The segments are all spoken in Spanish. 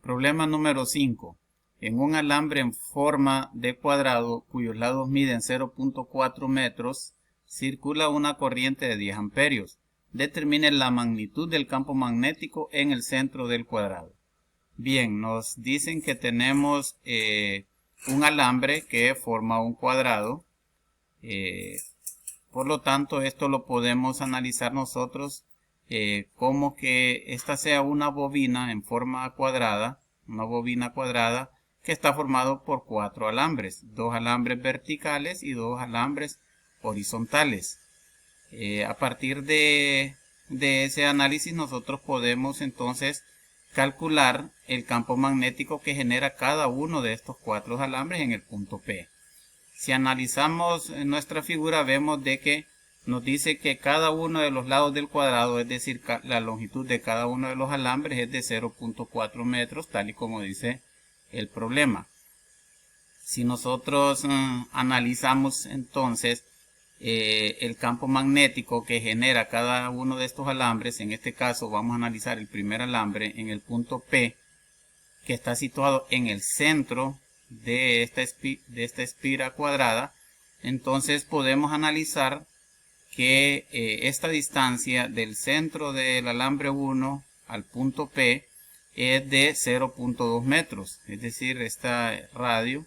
Problema número 5. En un alambre en forma de cuadrado cuyos lados miden 0.4 metros, circula una corriente de 10 amperios. Determine la magnitud del campo magnético en el centro del cuadrado. Bien, nos dicen que tenemos un alambre que forma un cuadrado. Por lo tanto, esto lo podemos analizar nosotros como que esta sea una bobina en forma cuadrada, una bobina cuadrada que está formado por 4 alambres, 2 alambres verticales y 2 alambres horizontales. A partir de ese análisis nosotros podemos entonces calcular el campo magnético que genera cada uno de estos 4 alambres en el punto P. Si analizamos nuestra figura vemos de que nos dice que cada uno de los lados del cuadrado, es decir, la longitud de cada uno de los alambres es de 0.4 metros, tal y como dice el problema. Si nosotros analizamos entonces el campo magnético que genera cada uno de estos alambres, en este caso vamos a analizar el primer alambre en el punto P, que está situado en el centro de esta espira cuadrada, entonces podemos analizar que esta distancia del centro del alambre 1 al punto P es de 0.2 metros, es decir, esta radio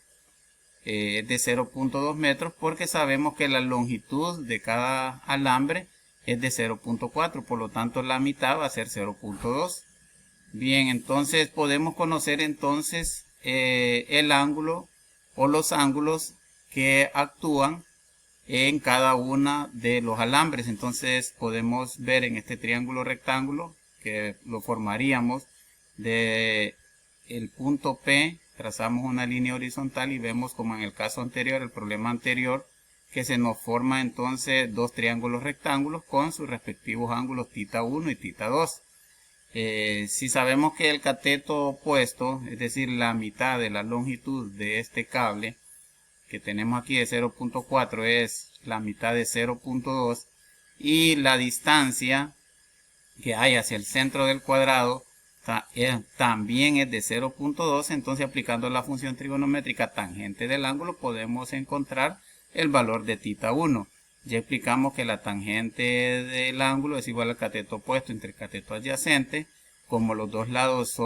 es de 0.2 metros porque sabemos que la longitud de cada alambre es de 0.4, por lo tanto la mitad va a ser 0.2. Bien, entonces podemos conocer entonces el ángulo o los ángulos que actúan en cada una de los alambres. Entonces podemos ver en este triángulo rectángulo que lo formaríamos de el punto P, trazamos una línea horizontal y vemos como en el caso anterior, el problema anterior, que se nos forma entonces dos triángulos rectángulos con sus respectivos ángulos θ 1 y θ 2. Si sabemos que el cateto opuesto, es decir, la mitad de la longitud de este cable que tenemos aquí de 0.4 es la mitad de 0.2 y la distancia que hay hacia el centro del cuadrado también es de 0.2, entonces aplicando la función trigonométrica tangente del ángulo podemos encontrar el valor de θ 1. Ya explicamos que la tangente del ángulo es igual al cateto opuesto entre el cateto adyacente. Como los dos lados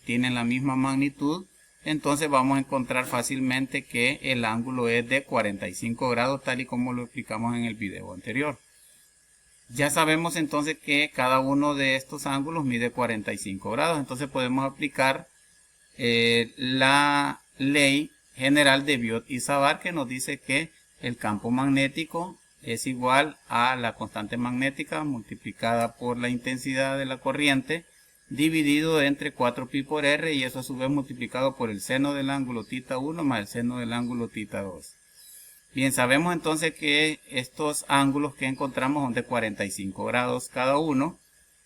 tienen la misma magnitud, entonces vamos a encontrar fácilmente que el ángulo es de 45 grados, tal y como lo explicamos en el video anterior. Ya sabemos entonces que cada uno de estos ángulos mide 45 grados, entonces podemos aplicar la ley general de Biot y Savart, que nos dice que el campo magnético es igual a la constante magnética multiplicada por la intensidad de la corriente dividido entre 4pi por r, y eso a su vez multiplicado por el seno del ángulo θ 1 más el seno del ángulo θ 2. Bien, sabemos entonces que estos ángulos que encontramos son de 45 grados cada uno.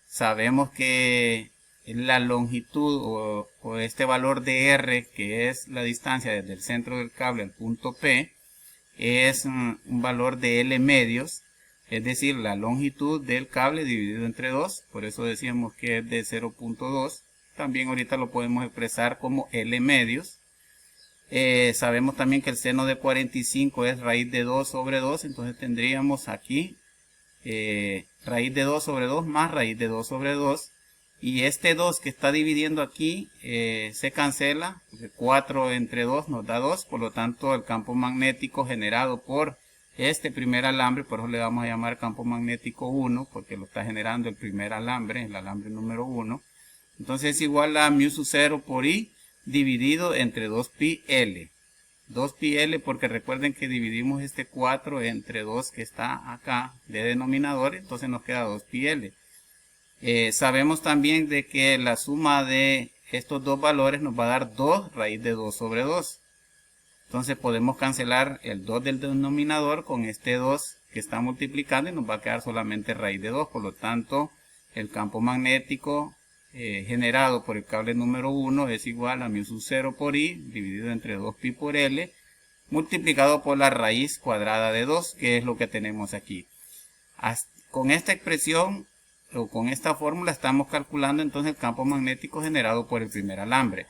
Sabemos que la longitud o este valor de r, que es la distancia desde el centro del cable al punto P, es un valor de L medios, es decir, la longitud del cable dividido entre 2, por eso decíamos que es de 0.2, también ahorita lo podemos expresar como L medios. Sabemos también que el seno de 45 es raíz de 2 sobre 2, entonces tendríamos aquí raíz de 2 sobre 2 más raíz de 2 sobre 2, y este 2 que está dividiendo aquí se cancela, porque 4 entre 2 nos da 2, por lo tanto el campo magnético generado por este primer alambre, por eso le vamos a llamar campo magnético 1, porque lo está generando el primer alambre, el alambre número 1, entonces es igual a mu sub 0 por I dividido entre 2pi L. 2pi L porque recuerden que dividimos este 4 entre 2 que está acá de denominador, entonces nos queda 2pi L. Sabemos también de que la suma de estos dos valores nos va a dar 2 raíz de 2 sobre 2. Entonces podemos cancelar el 2 del denominador con este 2 que está multiplicando y nos va a quedar solamente raíz de 2. Por lo tanto, el campo magnético generado por el cable número 1 es igual a mu sub 0 por I dividido entre 2pi por L multiplicado por la raíz cuadrada de 2, que es lo que tenemos aquí. Con esta expresión o con esta fórmula estamos calculando entonces el campo magnético generado por el primer alambre.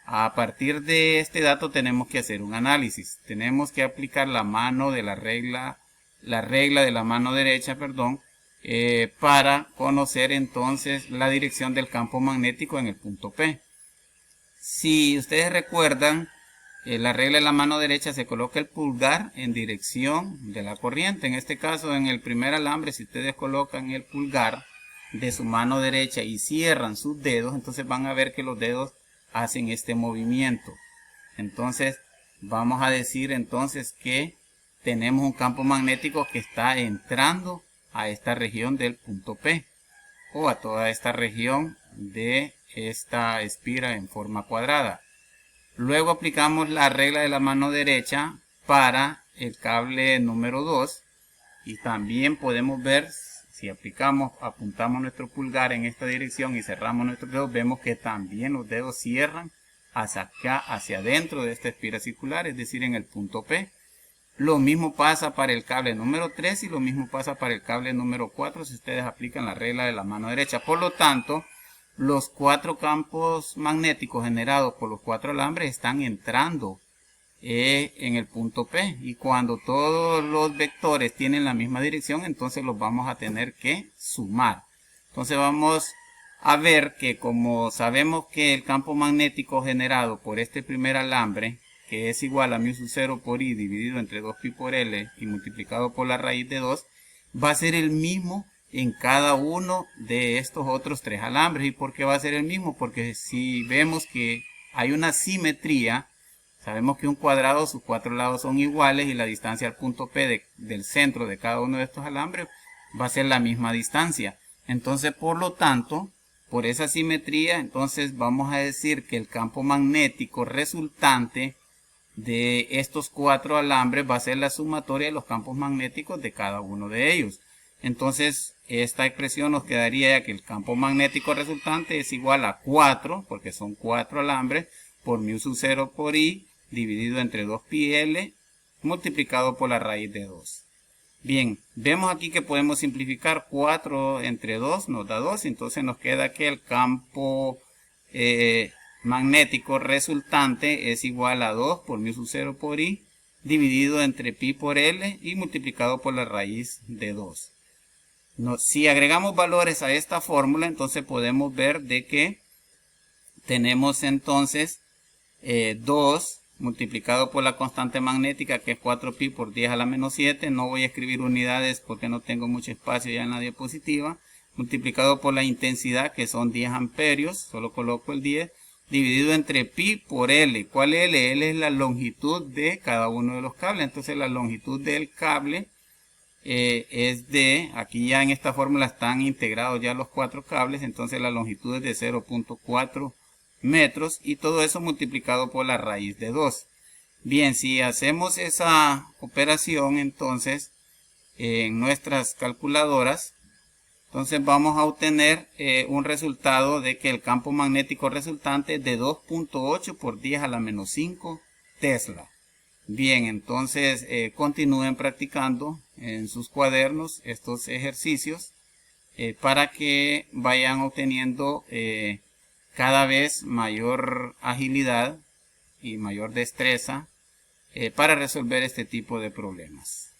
A partir de este dato tenemos que hacer un análisis. Tenemos que aplicar la regla de la mano derecha, perdón, para conocer entonces la dirección del campo magnético en el punto P. Si ustedes recuerdan, la regla de la mano derecha se coloca el pulgar en dirección de la corriente. En este caso, en el primer alambre, si ustedes colocan el pulgar de su mano derecha y cierran sus dedos, entonces van a ver que los dedos hacen este movimiento. Entonces vamos a decir entonces que tenemos un campo magnético que está entrando a esta región del punto P, o a toda esta región de esta espira en forma cuadrada. Luego aplicamos la regla de la mano derecha para el cable número 2 y también podemos ver, si apuntamos nuestro pulgar en esta dirección y cerramos nuestros dedos, vemos que también los dedos cierran hacia acá, hacia adentro de esta espira circular, es decir, en el punto P. Lo mismo pasa para el cable número 3 y lo mismo pasa para el cable número 4 si ustedes aplican la regla de la mano derecha. Por lo tanto, los 4 campos magnéticos generados por los 4 alambres están entrando en el punto P, y cuando todos los vectores tienen la misma dirección, entonces los vamos a tener que sumar. Entonces vamos a ver que, como sabemos que el campo magnético generado por este primer alambre, que es igual a μ0 por I dividido entre 2pi por L y multiplicado por la raíz de 2, va a ser el mismo en cada uno de estos otros 3 alambres. ¿Y por qué va a ser el mismo? Porque si vemos que hay una simetría, sabemos que un cuadrado, sus 4 lados son iguales y la distancia al punto P del centro de cada uno de estos alambres va a ser la misma distancia. Entonces, por lo tanto, por esa simetría, entonces vamos a decir que el campo magnético resultante de estos 4 alambres va a ser la sumatoria de los campos magnéticos de cada uno de ellos. Entonces, esta expresión nos quedaría ya que el campo magnético resultante es igual a 4, porque son 4 alambres, por μ0 por I, dividido entre 2πL, multiplicado por la raíz de 2. Bien, vemos aquí que podemos simplificar 4 entre 2, nos da 2, entonces nos queda que el campo magnético resultante es igual a 2 por μ0 por I, dividido entre pi por L y multiplicado por la raíz de 2. Si agregamos valores a esta fórmula, entonces podemos ver de que tenemos entonces 2 multiplicado por la constante magnética, que es 4pi por 10 a la menos 7. No voy a escribir unidades porque no tengo mucho espacio ya en la diapositiva. Multiplicado por la intensidad, que son 10 amperios, solo coloco el 10, dividido entre pi por L. ¿Cuál es L? L es la longitud de cada uno de los cables. Entonces la longitud del cable es de, aquí ya en esta fórmula están integrados ya los 4 cables, entonces la longitud es de 0.4 metros y todo eso multiplicado por la raíz de 2. Bien, si hacemos esa operación entonces en nuestras calculadoras, entonces vamos a obtener un resultado de que el campo magnético resultante es de 2.8 por 10 a la menos 5 Tesla. Bien, entonces continúen practicando en sus cuadernos estos ejercicios para que vayan obteniendo cada vez mayor agilidad y mayor destreza para resolver este tipo de problemas.